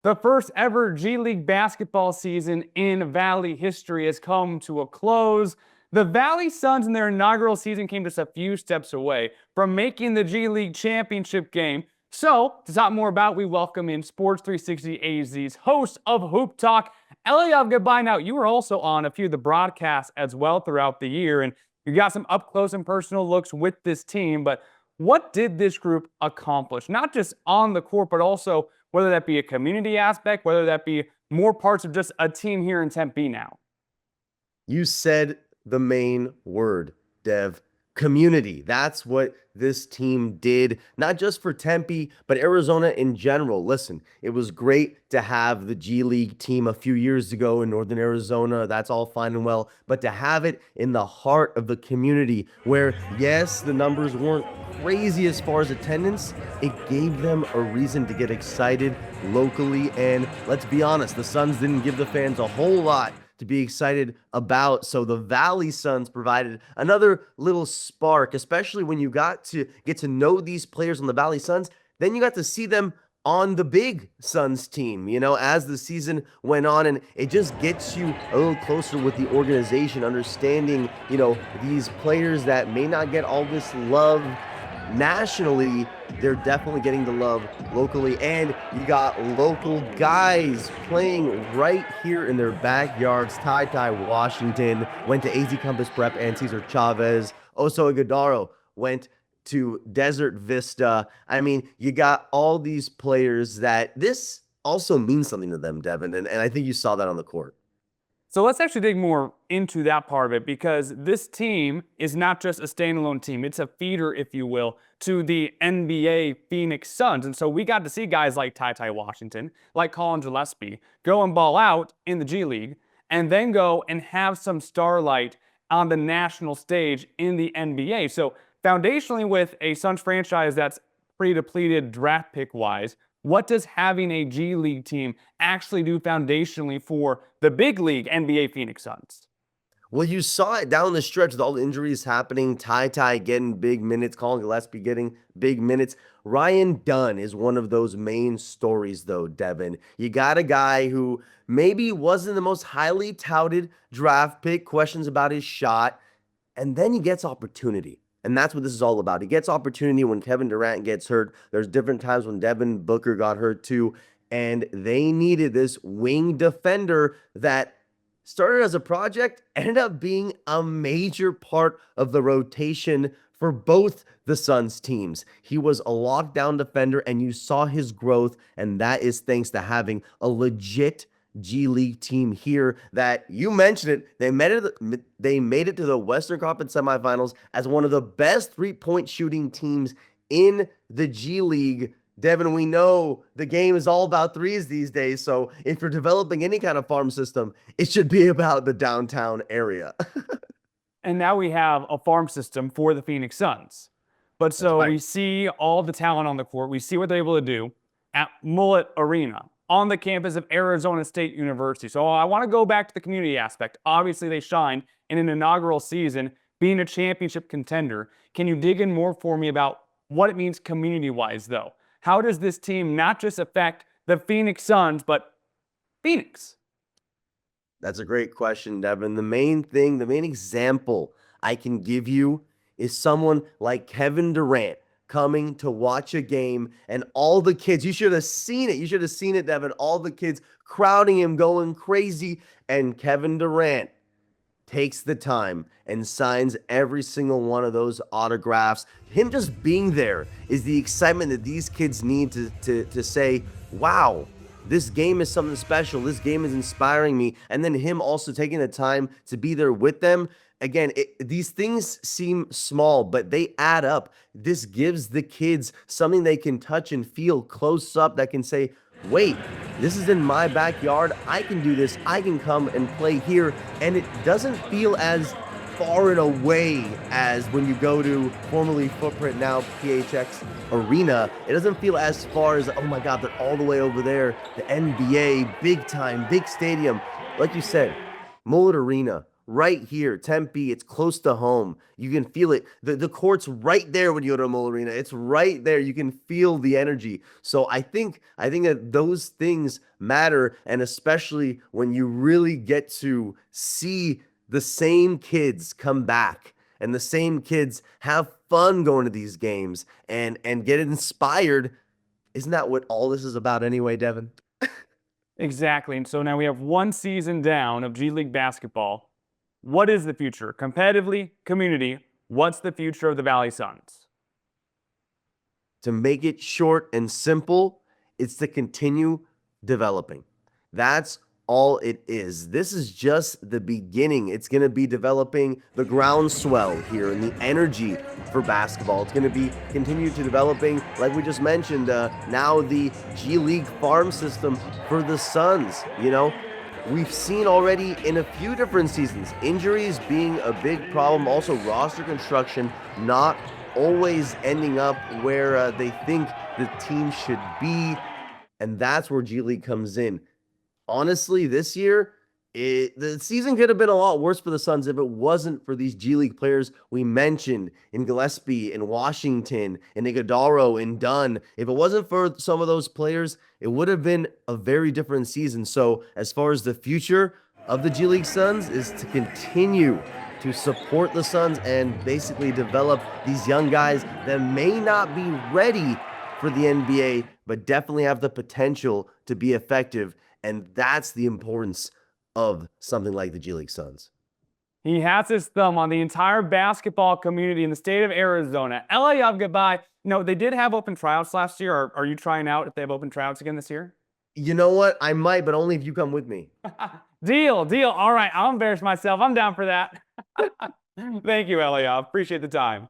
The first ever G League basketball season in Valley history has come to a close. The Valley Suns in their inaugural season came just a few steps away from making the G League championship game. So, to talk more about, we welcome in Sports 360 AZ's host of Hoop Talk, Eliav. Gabay. Now, you were also on a few of the broadcasts as well throughout the year, and you got some up close and personal looks with this team. But what did this group accomplish? Not just on the court, but also whether that be a community aspect, whether that be more parts of just a team here in Tempe now. You said the main word, Dev. Community. That's what this team did, not just for Tempe, but Arizona in general. Listen, it was great to have the G League team a few years ago in Northern Arizona. That's all fine and well. But to have it in the heart of the community where, yes, the numbers weren't crazy as far as attendance, it gave them a reason to get excited locally. And let's be honest, the Suns didn't give the fans a whole lot to be excited about. So the Valley Suns provided another little spark, especially when you got to get to know these players on the Valley Suns. Then you got to see them on the big Suns team, as the season went on, and it just gets you a little closer with the organization, understanding, these players that may not get all this love nationally, they're definitely getting the love locally, and you got local guys playing right here in their backyards. Ty Washington went to AZ Compass Prep and Cesar Chavez. Oso Iguodaro went to Desert Vista. I mean, you got all these players that this also means something to them, Devin, and I think you saw that on the court. So let's actually dig more into that part of it, because this team is not just a standalone team. It's a feeder, if you will, to the NBA Phoenix Suns. And so we got to see guys like Ty Washington, like Colin Gillespie, go and ball out in the G League, and then go and have some starlight on the national stage in the NBA. So foundationally, with a Suns franchise that's pretty depleted draft pick-wise, what does having a G League team actually do foundationally for the big league NBA Phoenix Suns? Well, you saw it down the stretch with all the injuries happening. Ty getting big minutes, Colin Gillespie getting big minutes. Ryan Dunn is one of those main stories, though, Devin. You got a guy who maybe wasn't the most highly touted draft pick, questions about his shot, and then he gets opportunity. And that's what this is all about. He gets opportunity when Kevin Durant gets hurt. There's different times when Devin Booker got hurt too. And they needed this wing defender that started as a project, ended up being a major part of the rotation for both the Suns teams. He was a lockdown defender, and you saw his growth, and that is thanks to having a legit G League team here that you mentioned it. They made it to the Western Conference semifinals as one of the best three-point shooting teams in the G League. Devin, we know the game is all about threes these days, so if you're developing any kind of farm system, it should be about the downtown area. And now we have a farm system for the Phoenix Suns. But so we see all the talent on the court. We see what they're able to do at Mullet Arena on the campus of Arizona State University. So I want to go back to the community aspect. Obviously, they shine in an inaugural season, being a championship contender. Can you dig in more for me about what it means community-wise, though? How does this team not just affect the Phoenix Suns, but Phoenix? That's a great question, Devin. The main example I can give you is someone like Kevin Durant coming to watch a game, and all the kids, you should have seen it. You should have seen it, Devin. All the kids crowding him, going crazy. And Kevin Durant takes the time and signs every single one of those autographs. Him just being there is the excitement that these kids need to say, wow, this game is something special. This game is inspiring me. And then him also taking the time to be there with them. Again, these things seem small, but they add up. This gives the kids something they can touch and feel close up that can say, wait, this is in my backyard. I can do this. I can come and play here. And it doesn't feel as far and away as when you go to formerly Footprint, now PHX Arena. It doesn't feel as far as, oh my God, they're all the way over there. The NBA, big time, big stadium. Like you said, Mullet Arena, right here. Tempe, it's close to home. You can feel it. The court's right there when you go to Mole Arena. It's right there. You can feel the energy. So I think that those things matter, and especially when you really get to see the same kids come back and the same kids have fun going to these games and get inspired. Isn't that what all this is about anyway, Devin? Exactly. And so now we have one season down of G League basketball. What is the future? Competitively, community, what's the future of the Valley Suns? To make it short and simple, it's to continue developing. That's all it is. This is just the beginning. It's going to be developing the groundswell here and the energy for basketball. It's going to be continue to developing, like we just mentioned, now the G League farm system for the Suns. We've seen already in a few different seasons, injuries being a big problem, also roster construction not always ending up where they think the team should be. And that's where G League comes in. Honestly, this year, the season could have been a lot worse for the Suns if it wasn't for these G League players we mentioned in Gillespie, in Washington, in Iguodaro, in Dunn. If it wasn't for some of those players, it would have been a very different season. So as far as the future of the G League Suns is to continue to support the Suns and basically develop these young guys that may not be ready for the NBA, but definitely have the potential to be effective. And that's the importance of something like the G League Suns. He has his thumb on the entire basketball community in the state of Arizona. Eliav, Gabay. They did have open tryouts last year. Are you trying out if they have open tryouts again this year? You know what? I might, but only if you come with me. Deal. All right, I'll embarrass myself. I'm down for that. Thank you, Eliav. Appreciate the time.